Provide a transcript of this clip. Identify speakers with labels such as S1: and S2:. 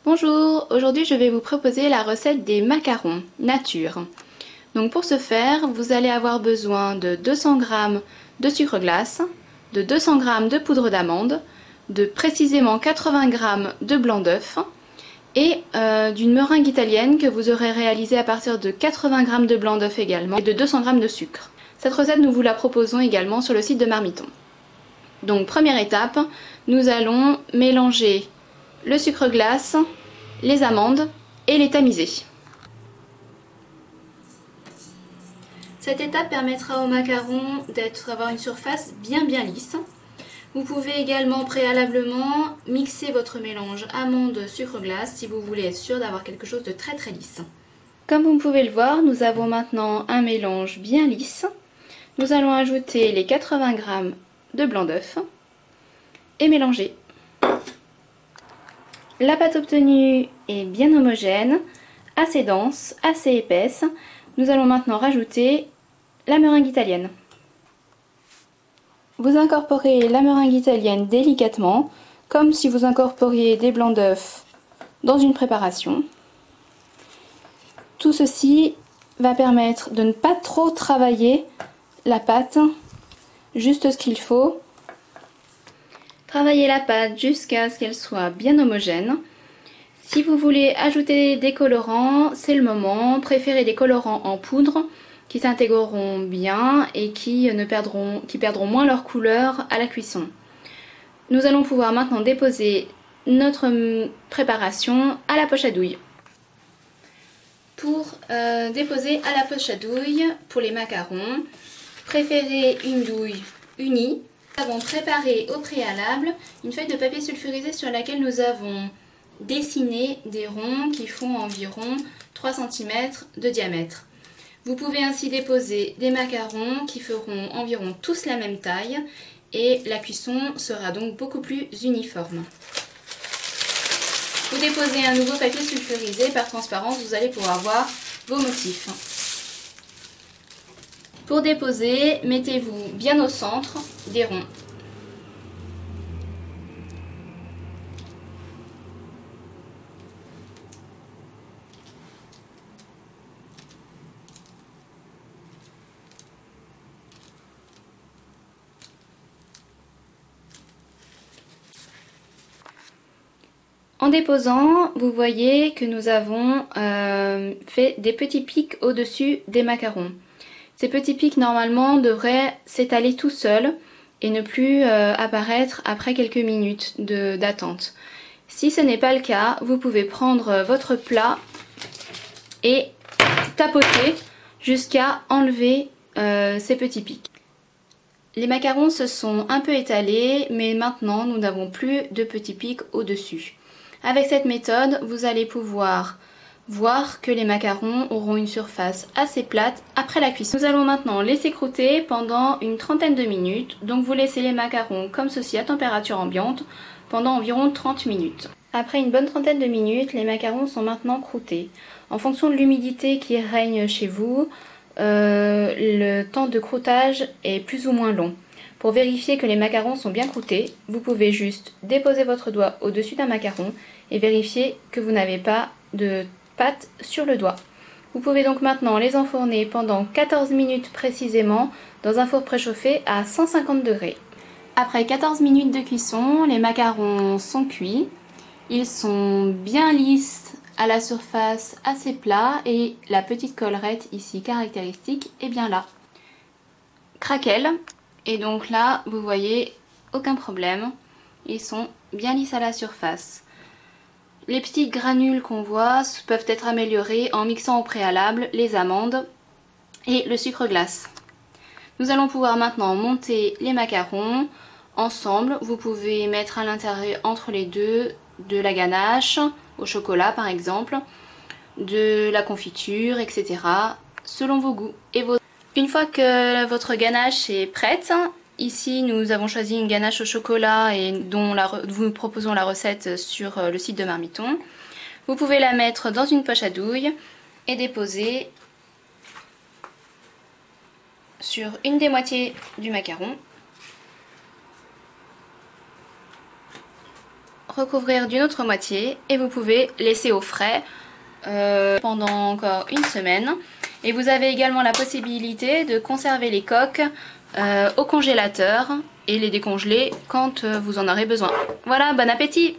S1: Bonjour, aujourd'hui je vais vous proposer la recette des macarons nature. Donc pour ce faire, vous allez avoir besoin de 200 g de sucre glace, de 200 g de poudre d'amande, de précisément 80 g de blanc d'œuf et d'une meringue italienne que vous aurez réalisée à partir de 80 g de blanc d'œuf également et de 200 g de sucre. Cette recette, nous vous la proposons également sur le site de Marmiton. Donc première étape, nous allons mélanger le sucre glace, les amandes et les tamiser. Cette étape permettra aux macarons d'avoir une surface bien lisse. Vous pouvez également préalablement mixer votre mélange amandes-sucre glace si vous voulez être sûr d'avoir quelque chose de très lisse. Comme vous pouvez le voir, nous avons maintenant un mélange bien lisse. Nous allons ajouter les 80 g de blanc d'œuf et mélanger. La pâte obtenue est bien homogène, assez dense, assez épaisse. Nous allons maintenant rajouter la meringue italienne. Vous incorporez la meringue italienne délicatement, comme si vous incorporiez des blancs d'œufs dans une préparation. Tout ceci va permettre de ne pas trop travailler la pâte, juste ce qu'il faut. Travaillez la pâte jusqu'à ce qu'elle soit bien homogène. Si vous voulez ajouter des colorants, c'est le moment. Préférez des colorants en poudre qui s'intégreront bien et qui perdront moins leur couleur à la cuisson. Nous allons pouvoir maintenant déposer notre préparation à la poche à douille. Pour déposer à la poche à douille, pour les macarons, préférez une douille unie. Nous avons préparé au préalable une feuille de papier sulfurisé sur laquelle nous avons dessiné des ronds qui font environ 3 cm de diamètre. Vous pouvez ainsi déposer des macarons qui feront environ tous la même taille et la cuisson sera donc beaucoup plus uniforme. Vous déposez un nouveau papier sulfurisé par transparence, vous allez pouvoir voir vos motifs. Pour déposer, mettez-vous bien au centre des ronds. En déposant, vous voyez que nous avons fait des petits pics au-dessus des macarons. Ces petits pics normalement devraient s'étaler tout seuls et ne plus apparaître après quelques minutes d'attente. Si ce n'est pas le cas, vous pouvez prendre votre plat et tapoter jusqu'à enlever ces petits pics. Les macarons se sont un peu étalés, mais maintenant nous n'avons plus de petits pics au-dessus. Avec cette méthode, vous allez pouvoir voir que les macarons auront une surface assez plate après la cuisson. Nous allons maintenant laisser croûter pendant une trentaine de minutes. Donc vous laissez les macarons comme ceci à température ambiante pendant environ 30 minutes. Après une bonne trentaine de minutes, les macarons sont maintenant croûtés. En fonction de l'humidité qui règne chez vous, le temps de croûtage est plus ou moins long. Pour vérifier que les macarons sont bien croûtés, vous pouvez juste déposer votre doigt au-dessus d'un macaron et vérifier que vous n'avez pas de pâte sur le doigt. Vous pouvez donc maintenant les enfourner pendant 14 minutes précisément dans un four préchauffé à 150 degrés. Après 14 minutes de cuisson, les macarons sont cuits. Ils sont bien lisses à la surface, assez plats et la petite collerette ici caractéristique est bien là. Craquelle. Et donc là, vous voyez, aucun problème, ils sont bien lisses à la surface. Les petites granules qu'on voit peuvent être améliorées en mixant au préalable les amandes et le sucre glace. Nous allons pouvoir maintenant monter les macarons ensemble. Vous pouvez mettre à l'intérieur entre les deux de la ganache au chocolat par exemple, de la confiture, etc. selon vos goûts et vos... Une fois que votre ganache est prête, ici nous avons choisi une ganache au chocolat et dont nous proposons la recette sur le site de Marmiton. Vous pouvez la mettre dans une poche à douille et déposer sur une des moitiés du macaron. recouvrir d'une autre moitié et vous pouvez laisser au frais pendant encore une semaine. Et vous avez également la possibilité de conserver les coques au congélateur et les décongeler quand vous en aurez besoin. Voilà, bon appétit!